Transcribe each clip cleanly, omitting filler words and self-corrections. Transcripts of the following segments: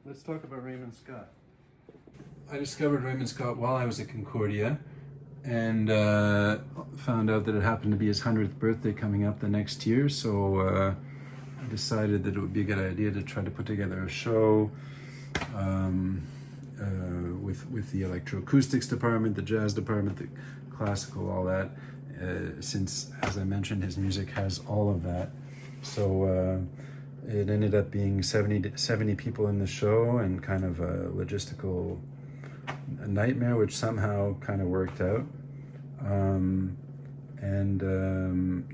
let's talk about Raymond Scott. I discovered Raymond Scott while I was at Concordia and found out that it happened to be his 100th birthday coming up the next year. So I decided that it would be a good idea to try to put together a show with the electroacoustics department, the jazz department, the classical, all that. Since, as I mentioned, his music has all of that. So it ended up being 70 people in the show and kind of a logistical nightmare, which somehow kind of worked out.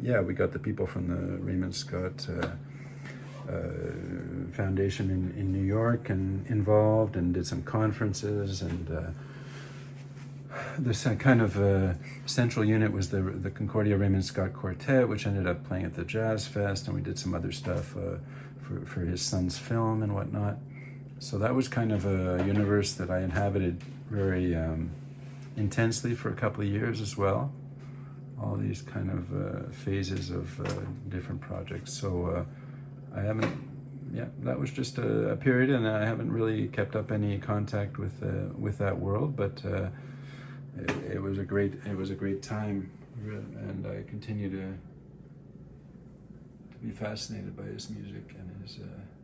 Yeah, we got the people from the Raymond Scott Foundation in New York and involved and did some conferences, and this kind of central unit was the Concordia Raymond Scott Quartet, which ended up playing at the Jazz Fest, and we did some other stuff for his son's film and whatnot. So that was kind of a universe that I inhabited very intensely for a couple of years as well. All these kind of phases of different projects. So I haven't, yeah, that was just a period, and I haven't really kept up any contact with that world, but it was a great time, and I continue to be fascinated by his music and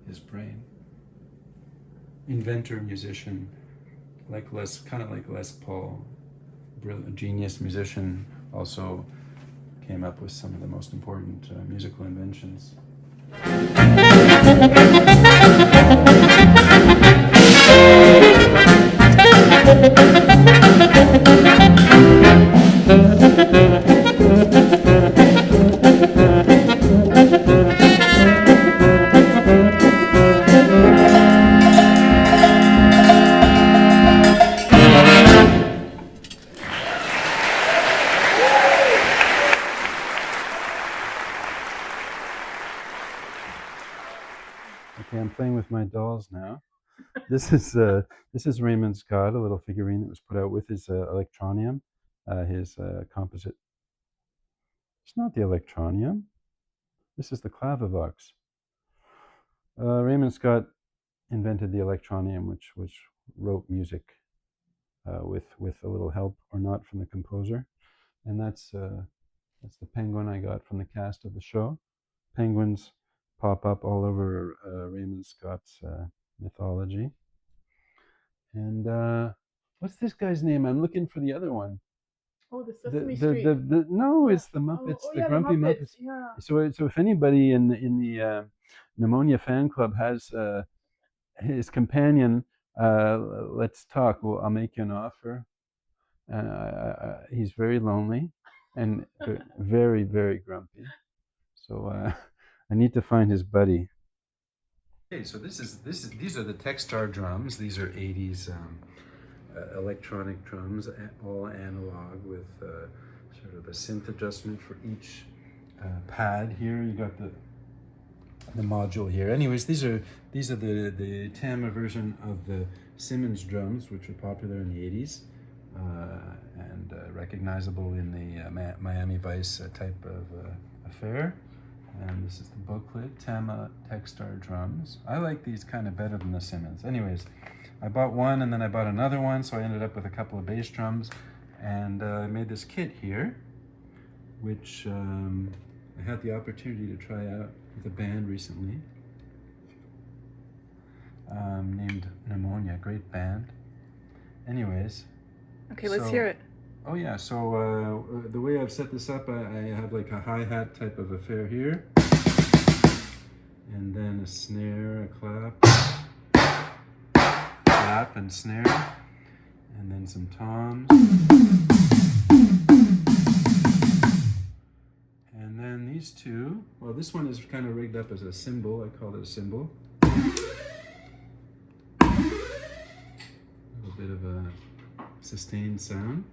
his brain. Inventor, musician, kind of like Les Paul, brilliant, genius musician, also came up with some of the most important musical inventions. Okay, I'm playing with my dolls now. This is Raymond Scott, a little figurine that was put out with his electronium, his composite. It's not the electronium. This is the clavivox. Raymond Scott invented the electronium, which wrote music with a little help or not from the composer, and that's the penguin I got from the cast of the show. Penguins pop up all over Raymond Scott's mythology. And what's this guy's name? I'm looking for the other one. Oh, the Sesame Street. No, it's the Muppets, the Grumpy the Muppets. Yeah. So if anybody in the Pneumonia fan club has his companion, let's talk. Well, I'll make you an offer. He's very lonely and very, very grumpy. So I need to find his buddy. Okay, so these are the Techstar drums. These are 80s electronic drums, all analog with sort of a synth adjustment for each pad here. You got the module here. Anyways, these are the Tama version of the Simmons drums, which were popular in the 80s and recognizable in the Miami Vice type of affair. And this is the booklet, Tama Techstar drums. I like these kind of better than the Simmons. Anyways, I bought one and then I bought another one, so I ended up with a couple of bass drums, and I made this kit here, which I had the opportunity to try out with a band recently named Pneumonia, great band. Anyways. Okay, let's hear it. Oh yeah, so the way I've set this up, I have like a hi-hat type of affair here, and then a snare, a clap and snare, and then some toms, and then these two, well, this one is kind of rigged up as a cymbal. I call it a cymbal. A little bit of a sustained sound.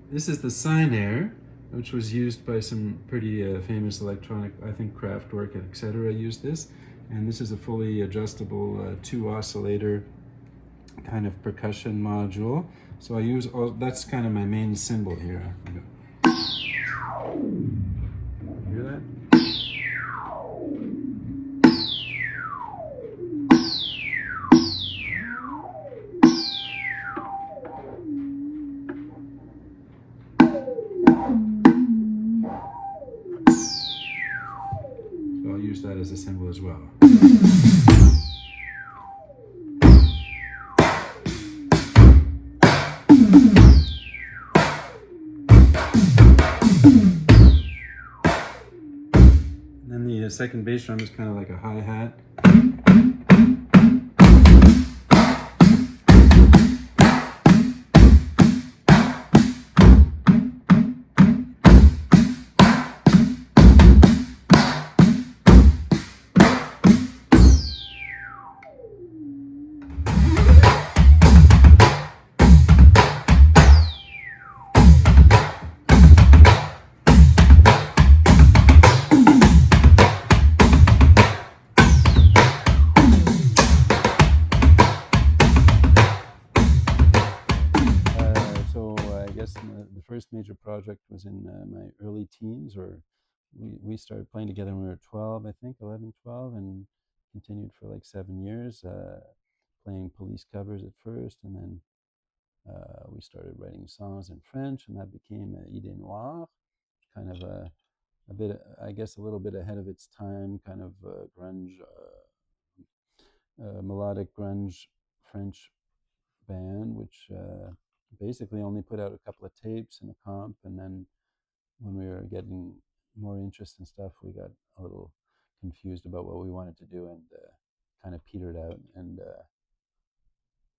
This is the Sinair, which was used by some pretty famous electronic, I think Kraftwerk, etc. used this. And this is a fully adjustable 2-oscillator kind of percussion module. So I use that's kind of my main cymbal here. example as well. And then the second bass drum is kind of like a hi-hat. The first major project was in my early teens, or we started playing together when we were 12, I think, 11, 12, and continued for like 7 years, playing Police covers at first, and then we started writing songs in French, and that became Idée Noire, kind of a bit, I guess, a little bit ahead of its time, kind of grunge, melodic grunge French band, which basically only put out a couple of tapes and a comp, and then when we were getting more interest in stuff, we got a little confused about what we wanted to do, and kind of petered out, and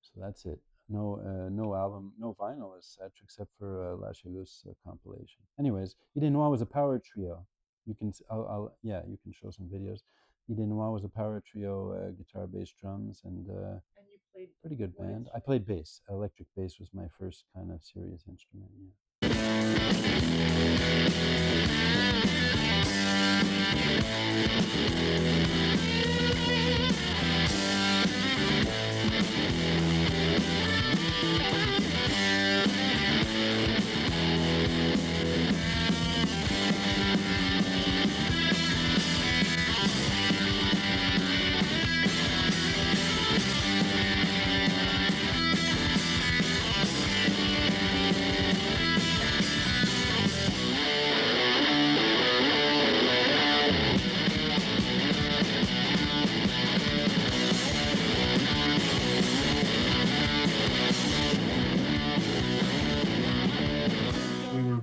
so that's it. No album, no vinyl as such, except for Lâcher Lousse compilation. Anyways, Idée Noire was a power trio. You can, you can show some videos. Idée Noire was a power trio, guitar, bass, drums, and you played pretty good band. I played bass. Electric bass was my first kind of serious instrument. Yeah.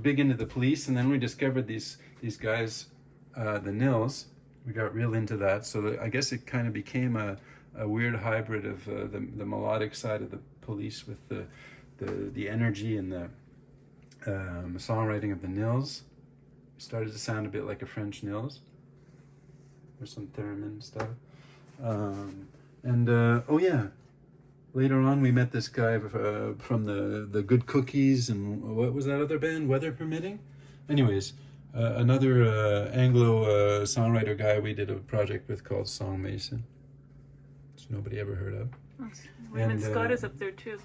Big into the Police, and then we discovered these guys, the Nils. We got real into that, so I guess it kind of became a weird hybrid of the melodic side of the Police with the energy and the songwriting of the Nils. It started to sound a bit like a French Nils. There's some theremin stuff, and oh yeah. Later on, we met this guy from the Good Cookies, and what was that other band, Weather Permitting? Anyways, another Anglo songwriter guy we did a project with called Song Mason, which nobody ever heard of. And Scott is up there too.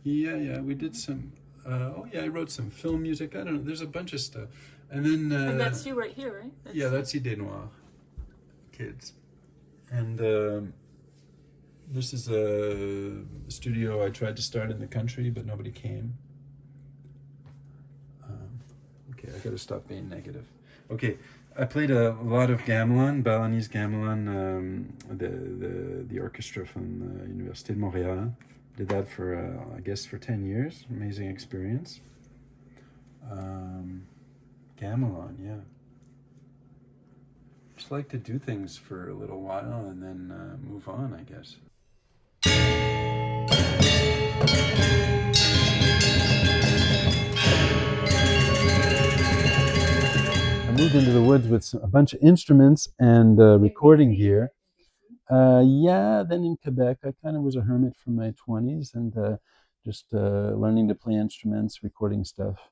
Yeah, we did some, I wrote some film music. I don't know, there's a bunch of stuff. And then... and that's you right here, right? That's Idée Noire, kids. And... this is a studio I tried to start in the country, but nobody came. Okay, I gotta stop being negative. Okay, I played a lot of gamelan, Balinese gamelan, the orchestra from the Université de Montréal. Did that for, I guess, for 10 years. Amazing experience. Gamelan, yeah. Just like to do things for a little while and then move on, I guess. I moved into the woods with a bunch of instruments and recording gear. Then in Quebec, I kind of was a hermit from my 20s, and just learning to play instruments, recording stuff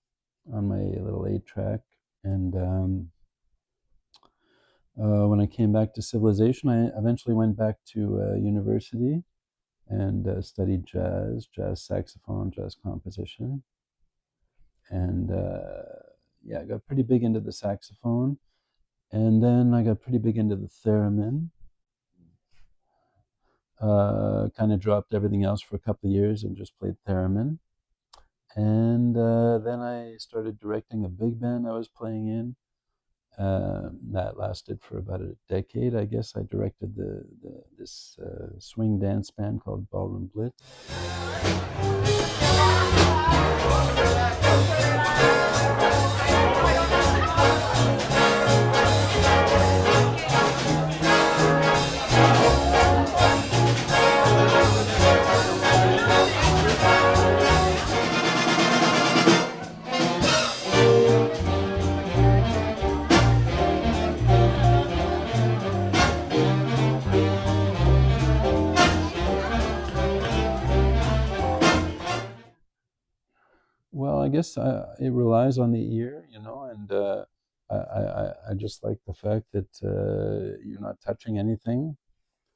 on my little 8-track. And when I came back to Civilization, I eventually went back to university and studied jazz saxophone, jazz composition. And I got pretty big into the saxophone. And then I got pretty big into the theremin. Kind of dropped everything else for a couple of years and just played theremin. And then I started directing a big band I was playing in. that lasted for about a decade, I guess. I directed this swing dance band called Ballroom Blitz. Well, I guess it relies on the ear, you know, and I just like the fact that you're not touching anything,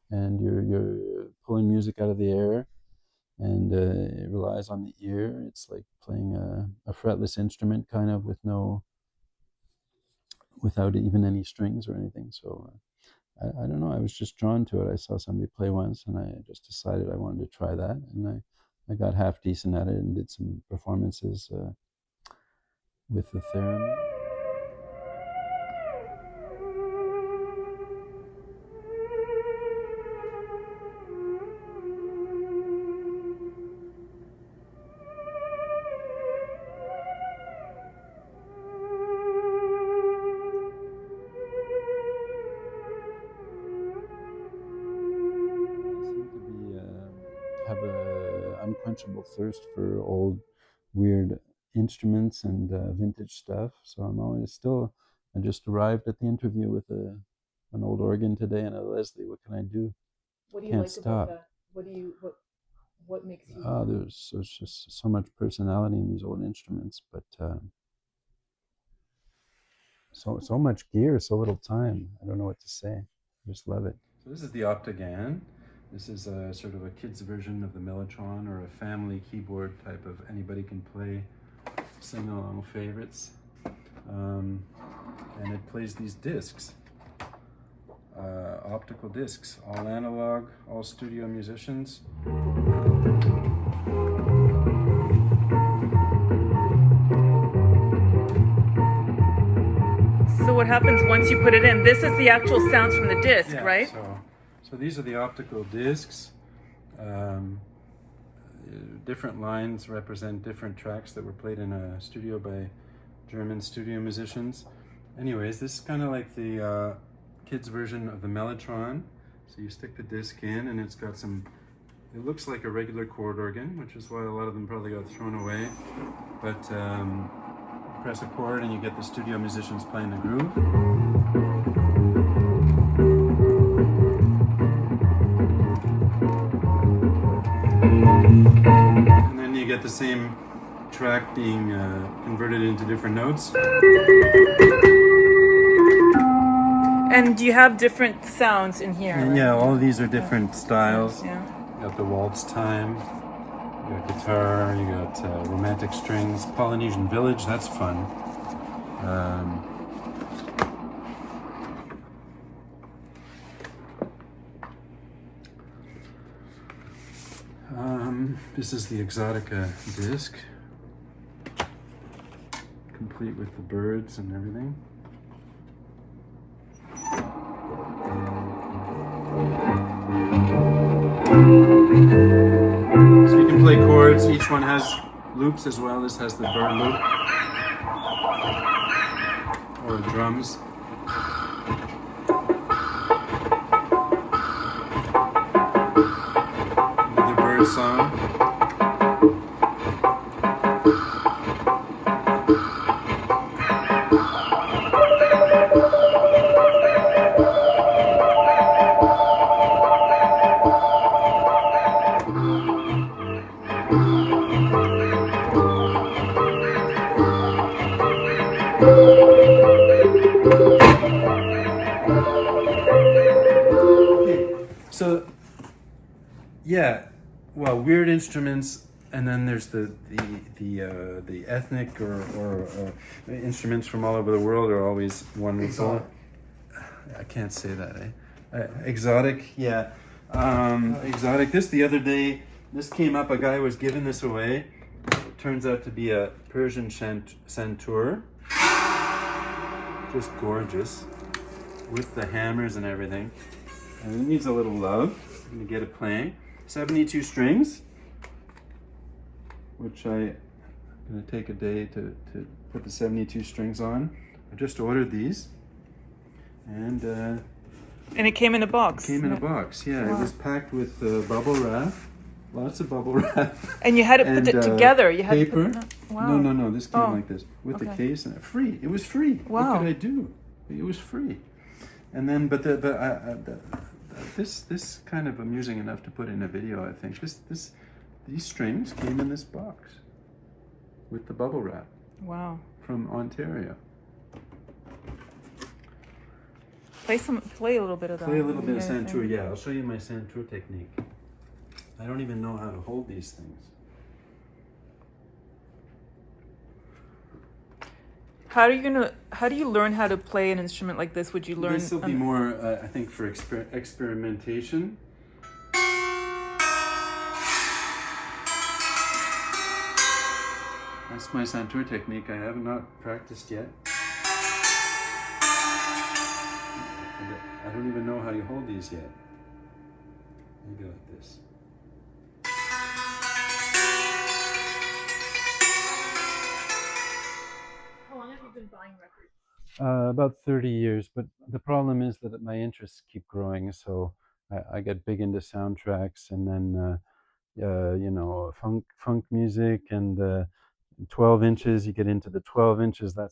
and you're pulling music out of the air, and it relies on the ear. It's like playing a fretless instrument, kind of, without even any strings or anything. So I don't know. I was just drawn to it. I saw somebody play once, and I just decided I wanted to try that, and I got half decent at it and did some performances with the theremin. Have a unquenchable thirst for old, weird instruments and vintage stuff. So I'm always still. I just arrived at the interview with an old organ today and a Leslie. What can I do? What do you Can't like stop. about that? What makes you? There's just so much personality in these old instruments, but so much gear, so little time. I don't know what to say. I just love it. So this is the Optigan. This is a sort of a kid's version of the Mellotron, or a family keyboard type of anybody can play sing-along favorites. And it plays these discs, optical discs, all analog, all studio musicians. So what happens once you put it in? This is the actual sounds from the disc, Yeah, right? So these are the optical discs. Different lines represent different tracks that were played in a studio by German studio musicians. Anyways, this is kind of like the kids' version of the Mellotron. So you stick the disc in, and it's got some. It looks like a regular chord organ, which is why a lot of them probably got thrown away. But press a chord, and you get the studio musicians playing the groove. And then you get the same track being converted into different notes. And you have different sounds in here. And right? yeah, all of these are different styles. Yeah. You got the waltz time, you got guitar, you got romantic strings, Polynesian Village, that's fun. This is the Exotica disc, complete with the birds and everything. So you can play chords. Each one has loops as well. This has the bird loop, or drums. Another bird song. So, yeah, well, weird instruments, and then there's the ethnic or instruments from all over the world are always wonderful. I can't say that, eh? Exotic, yeah. Exotic. This the other day, this came up. A guy was giving this away. It turns out to be a Persian santur. just gorgeous with the hammers and everything. And it needs a little love to get it playing. 72 strings, which I'm gonna take a day to put the 72 strings on. I just ordered these, and it came in a box. came in a box. Yeah, wow. It was packed with bubble wrap, lots of bubble wrap. And you had to put it together. You had paper. To put it, wow. No. This came like this with the case and free. It was free. Wow. What could I do? It was free. And then, this kind of amusing enough to put in a video. I think these strings came in this box with the bubble wrap. Wow. From Ontario. Play a little bit of that. Play a little bit of Santur. Yeah, I'll show you my Santur technique. I don't even know how to hold these things. How do you learn how to play an instrument like this? Would you learn? This will be more, I think, for experimentation. That's my Santur technique. I have not practiced yet. I don't even know how you hold these yet. Maybe like this. How long have you been buying records? About 30 years, but the problem is that my interests keep growing, so I get big into soundtracks, and then funk music, and 12 inches. You get into the 12 inches. That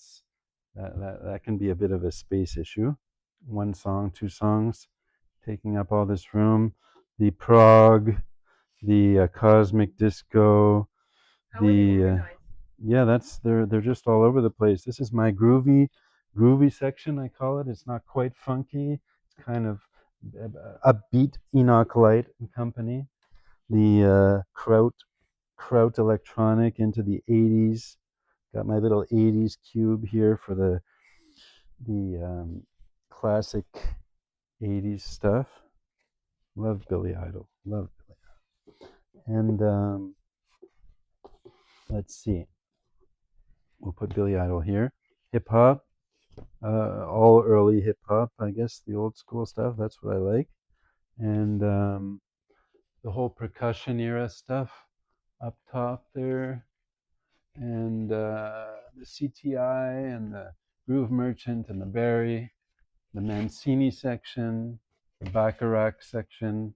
can be a bit of a space issue. One song, two songs, taking up all this room. The prog, the cosmic disco, they're just all over the place. This is my groovy section, I call it. It's not quite funky. It's kind of upbeat. Enoch Light and Company. The Kraut electronic into the 80s. Got my little 80s cube here for the classic 80s stuff. Love Billy Idol. And let's see. We'll put Billy Idol here. Hip hop. All early hip hop, I guess, the old school stuff. That's what I like. And the whole percussion era stuff up top there. And the CTI and the Groove Merchant and the Barry, the Mancini section, the Bacharach section,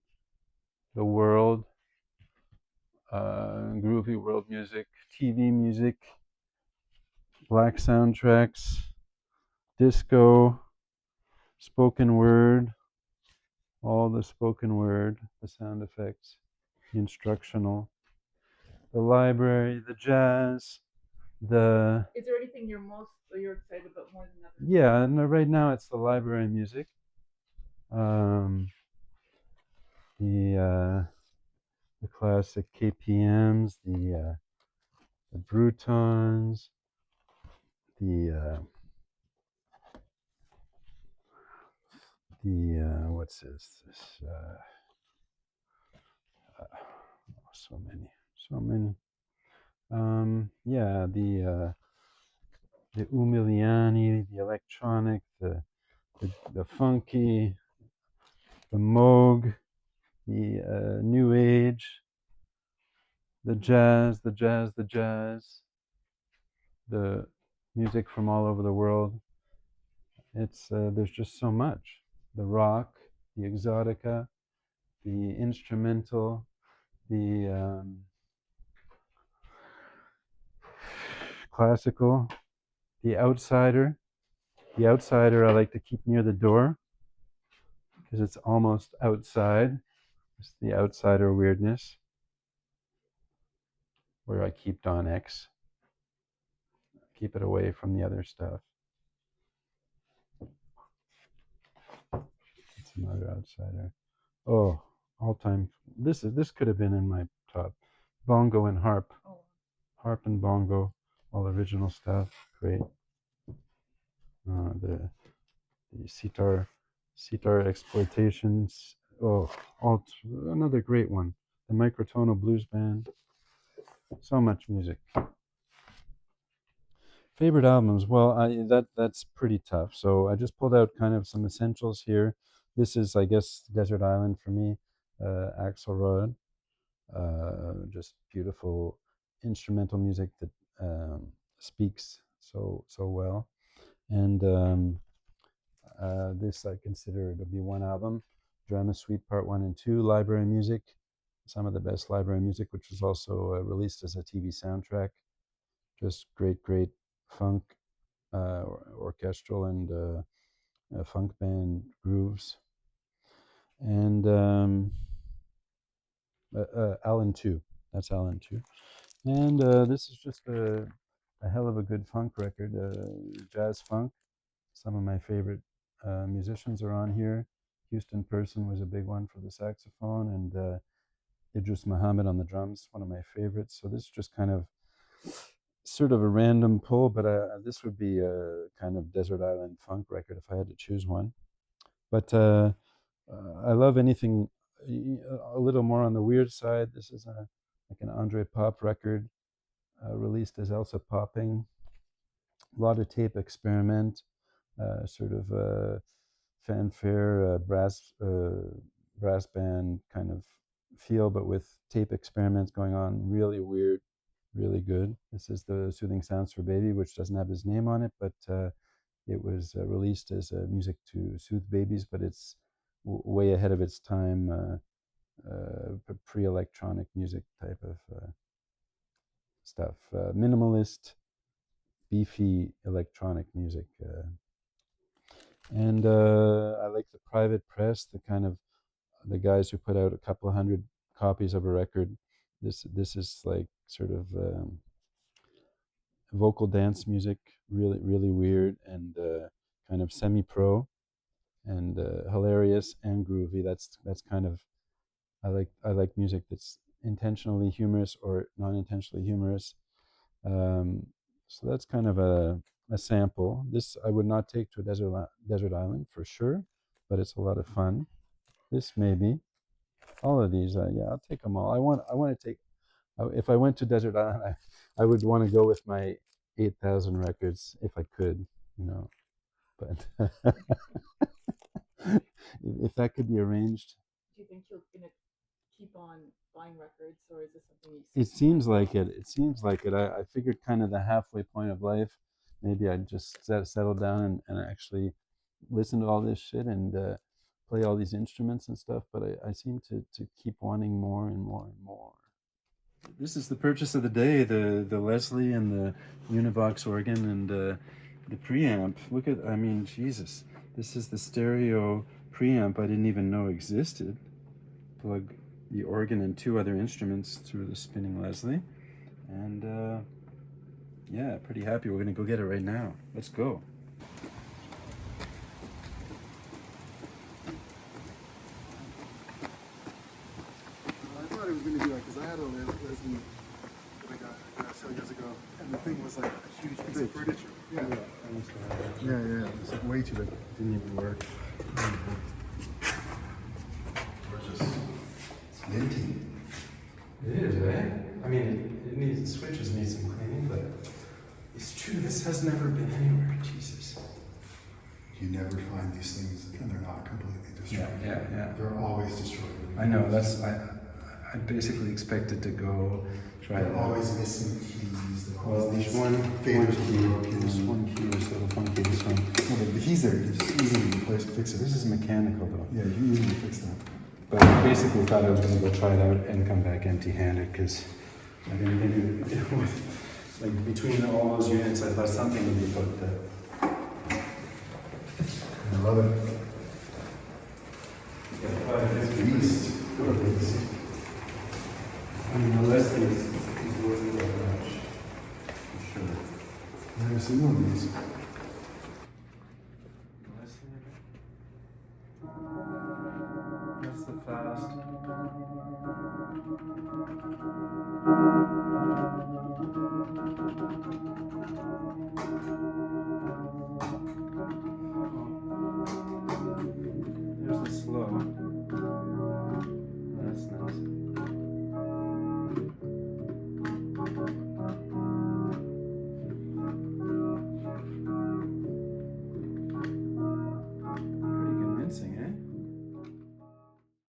the World, groovy world music, TV music, black soundtracks, disco, spoken word, all the spoken word, the sound effects, the instructional, the library, the jazz, the... Is there anything you're excited about more than others? Yeah, and right now it's the library music. The classic KPMs, the Brutons, what's this? So many. The Umiliani, the electronic, the funky, the Moog, the new age, the jazz, the music from all over the world. It's there's just so much. The rock, the exotica, the instrumental, the classical, the outsider. The outsider I like to keep near the door because it's almost outside. It's the outsider weirdness where I keep Don X. Keep it away from the other stuff. It's another outsider. Oh, all time. This could have been in my top. Bongo and harp. Harp and bongo, all original stuff. Great. The sitar exploitations. Oh, another great one. The Microtonal Blues Band. So much music. Favorite albums? Well, that's pretty tough. So I just pulled out kind of some essentials here. This is, I guess, Desert Island for me. Axelrod, just beautiful instrumental music that speaks so well. And this I consider to be one album. Drama Suite Part 1 and 2, library music, some of the best library music, which was also released as a TV soundtrack. Just great funk, orchestral and funk band grooves. And Alan 2, that's Alan 2. And this is just a hell of a good funk record, jazz funk. Some of my favorite musicians are on here. Houston Person was a big one for the saxophone, and Idris Muhammad on the drums, one of my favorites. So this is just kind of sort of a random pull, but this would be a kind of desert island funk record if I had to choose one. But I love anything a little more on the weird side. This is like an Andre Pop record, released as Elsa Popping. A lot of tape experiment, sort of fanfare, brass band kind of feel, but with tape experiments going on. Really weird, really good. This is the Soothing Sounds for Baby, which doesn't have his name on it, but it was released as music to soothe babies, but it's way ahead of its time, pre-electronic music type of stuff. Minimalist, beefy electronic music. And I like the Private Press, the kind of the guys who put out a couple of hundred copies of a record. This is like sort of vocal dance music, really weird and kind of semi-pro and hilarious and groovy. That's kind of I like music that's intentionally humorous or non-intentionally humorous. So that's kind of a sample. This I would not take to a desert island for sure, but it's a lot of fun. This maybe all of these. Yeah, I'll take them all. I want to take. If I went to desert island, I would want to go with my 8,000 records if I could, you know. But if that could be arranged. Do you think you're gonna keep on buying records, or is this something you? It seems like it. It seems like it. I figured kind of the halfway point of life. Maybe I'd just settle down and actually listen to all this shit and play all these instruments and stuff. But I seem to keep wanting more and more and more. This is the purchase of the day: the Leslie and the Univox organ and the preamp. Look at, I mean, Jesus. This is the stereo preamp I didn't even know existed. Plug the organ and two other instruments through the spinning Leslie, and yeah, pretty happy. We're gonna go get it right now. Let's go. I thought it was gonna be like, because I had a Leslie that I got several years ago, and the thing was like a huge piece of furniture. Yeah, yeah. It's like way too big. Didn't even work. Gorgeous. It's minty. It is, eh? I mean, it needs, the switches need some cleaning, but it's true. This has never been anywhere. Jesus. You never find these things, and they're not completely destroyed. Yeah. They're always destroyed. I know. I basically expected to go try. They're always missing keys. Well, there's one key. This one key is a little funky. This one. No, but he's there. You just easily replace, fix it. This is mechanical, though. Yeah, you easily fix that. But I basically thought I was going to go try it out and come back empty-handed because I didn't deal with, like, between all those units, I thought something would be fucked up. I love it. Beast. I mean, the Leslie is worth it very much, for sure. I've never seen one of these. That's the fast.